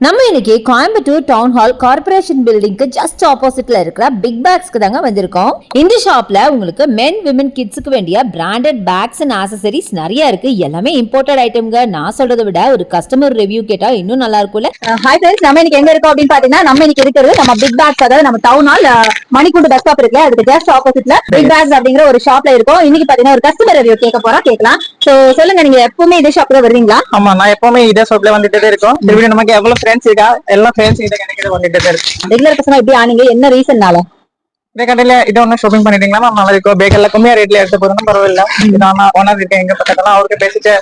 நம்ம இன்னைக்கு Coimbatore town hall corporation பில்டிங்க்கு ஜஸ்ட் ஆப்போசிட்ல இருக்கிற பிக் பேக்ஸ்க்கு தாங்க வந்திருக்கோம். இந்த ஷாப்ல உங்களுக்கு மென் விமன் கிட்ஸ்க்கு வேண்டிய பிராண்டட் பேக்ஸ் அண்ட் ஆக்சசரிஸ் நிறைய இருக்கு. எல்லாமே இம்போர்ட்டட் ஐட்டம்ங்க. நான் சொல்றதை விட ஒரு கஸ்டமர் ரிவ்யூ கேட்டா இன்னும் நல்லா இருக்கும்ல. ஹாய் ஃப்ரெண்ட்ஸ், நம்ம இன்னைக்கு எங்க இருக்கோம் அப்படின்னு பாத்தீங்கன்னா, நம்ம இன்னைக்கு இருக்கிறது நம்ம பிக் பேக்ஸ், அதாவது நம்ம டவுன் ஹால் மணிக்கூண்டு பஸ் ஸ்டாப் இருக்குல்ல, அதுக்கு ஜஸ்ட் ஆப்போசிட்ல பிக் பேக்ஸ் அப்படிங்கிற ஒரு ஷாப்ல இருக்கோம். இன்னைக்கு பாத்தீங்கன்னா ஒரு கஸ்டமர் ரிவ்யூ கேட்கலாம். சோ சொல்லுங்க, நீங்க எப்பவுமே இதே ஷாப்ல வருவீங்களா? ஆமா, நான் எப்பவுமே இதே ஷாப்ல வந்துட்டே இருக்கோம். திருப்பி நமக்கு எவ்வளவு ஃப்ரெண்ட்ஸ் இருக்கா, எல்லாம் ஃப்ரெண்ட்ஸ் கிட்ட கிடைக்கிறது வந்துட்டே இருக்கு. ரெகுலர் கஸ்டமர் எப்படி ஆனீங்க? என்ன ரீசன்னால? இதே கடையில இது ஒன்னும் ஷாப்பிங் பண்ணிட்டீங்களா நல்லா இருக்கும். பேக் எல்லாம் கம்மியா ரேட்ல எடுத்து போறதும் பரவாயில்ல. இது ஓனர் இருக்கேன் எங்க பக்கத்துல, அவருக்கு பேசிட்டு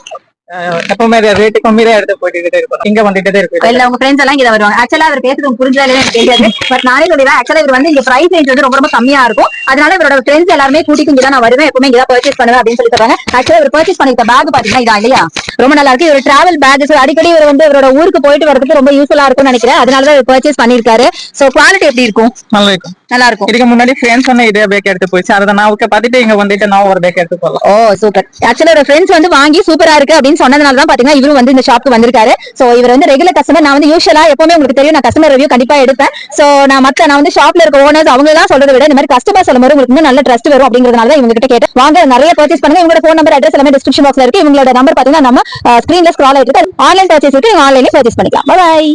எப்பவுமே ரேட்டு கம்மியா எடுத்து போயிட்டு இருக்கும். இங்க வந்துட்டே இருக்கு. இல்ல உங்க ஃப்ரெண்ட்ஸ் எல்லாம் இங்க வருவாங்க. ஆக்சுவலா அவர் பேசுறது புரிஞ்சா எனக்கு தெரியாது, பட் நானே சொல்லிடுறேன். ஆக்சுவலா இவர் வந்து இங்க பிரைஸ் ரேஞ்ச் வந்து ரொம்ப கம்மியா இருக்கும். அதனால இவரோட ஃப்ரெண்ட்ஸ் எல்லாருமே கூட்டிட்டு இங்க தான் நான் வருவேன், எப்பவுமே இங்க தான் பர்ச்சேஸ் பண்ணுவேன் அப்படின்னு சொல்லி சொல்றாங்க. ஆக்சுவலா இவர் பர்ச்சேஸ் பண்ணிருக்க பேக் பாத்தீங்கன்னா இதா இல்லையா, ரொம்ப நல்லா இருக்கு. இவர் டிராவல் பேக், அடிக்கடி இவர் வந்து இவரோட ஊருக்கு போயிட்டு வரதுக்கு ரொம்ப யூஸ்ஃபுல்லா இருக்கும்னு நினைக்கிறேன். அதனாலதான் இவர் பர்ச்சேஸ் பண்ணிருக்காரு. சோ குவாலிட்டி எப்படி இருக்கும்? நல்லா இருக்கும். நல்லா இருக்கும். இதுக்கு முன்னாடி ஃப்ரெண்ட்ஸ் சொன்ன இதே பேக் எடுத்து போயிடுச்சு. அதை நான் பார்த்துட்டு இங்க வந்துட்டு நான் ஒரு பேக் எடுத்து போகலாம். ஓ சூப்பர். ஆக்சுவலா ஒரு ஃப்ரெண்ட்ஸ் வந்து வாங்கி சூப்பரா இருக்கு அப்படின்னு சொன்னதுனால தான் பாத்தீங்கன்னா இவரும் வந்து இந்த ஷாப்க்கு வந்திருக்காரு. சோ இவர் வந்து ரெகுலர் கஸ்டமர். நான் வந்து யூஷுவலா எப்பவுமே உங்களுக்கு தெரியும், நான் கஸ்டமர் ரிவ்யூ கண்டிப்பா எடுப்பேன். சோ நான் வந்து ஷாப்ல இருக்க ஓனர்ஸ் அவங்க தான் சொல்றதை விட இந்த மாதிரி கஸ்டமர் சொல்லும்போது உங்களுக்கு இன்னும் நல்ல ட்ரஸ்ட் வரும் அப்படிங்கறதுனால தான் இவங்க கிட்ட கேட்டேன். வாங்க நிறைய பர்ச்சேஸ் பண்ணுங்க. இவங்களோட ஃபோன் நம்பர், அட்ரஸ் எல்லாமே டிஸ்கிரிப்ஷன் பாக்ஸ்ல இருக்கு. இவங்களோட நம்பர் பாத்தீங்கன்னா நம்ம ஸ்கிரீன்ல ஸ்க்ரால் ஆயிட்டு ஆன்லைன் பர்ச்சேஸ் இருக்கு. ஆன்லைன்ல பர்ச்சேஸ் பண்ணிக்கலாம். பை.